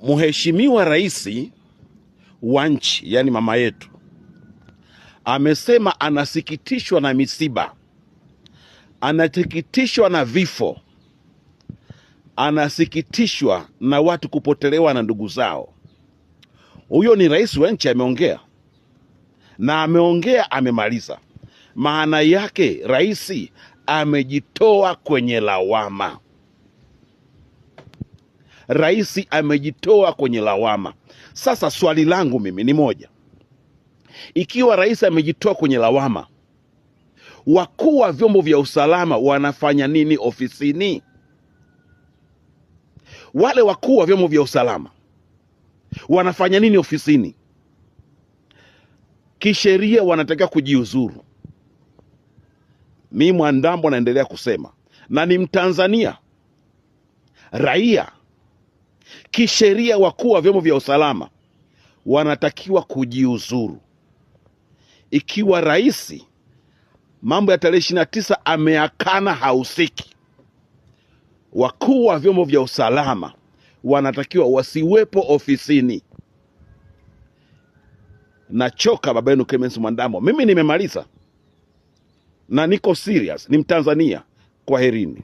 Mheshimiwa Rais wa nchi, yani mama yetu, amesema anasikitishwa na misiba, anasikitishwa na vifo, anasikitishwa na watu kupotelewa na ndugu zao. Huyo ni rais wa nchi ameongea, na ameongea amemaliza. Maana yake rais amejitoa kwenye lawama. Rais amejitoa kwenye lawama. Sasa swali langu mimi ni moja. Ikiwa rais amejitoa kwenye lawama, wakuu wa vyombo vya usalama wanafanya nini ofisini? Wale wakuu wa vyombo vya usalama wanafanya nini ofisini? Kisheria wanatakiwa kujiuzuru. Mimi Mwandambo naendelea kusema, na ni Mtanzania raia. Kisheria wakuu wa vyombo vya usalama wanatakiwa kujiuzuru. Ikiwa rais mambo ya tarehe 29 ameakana hausiki, wakuu wa vyombo vya usalama wanatakiwa wasiwepo ofisini. Nachoka baba yenu Clemence Mwandambo. Mimi nimemaliza na niko serious, ni Mtanzania. Kwaherini.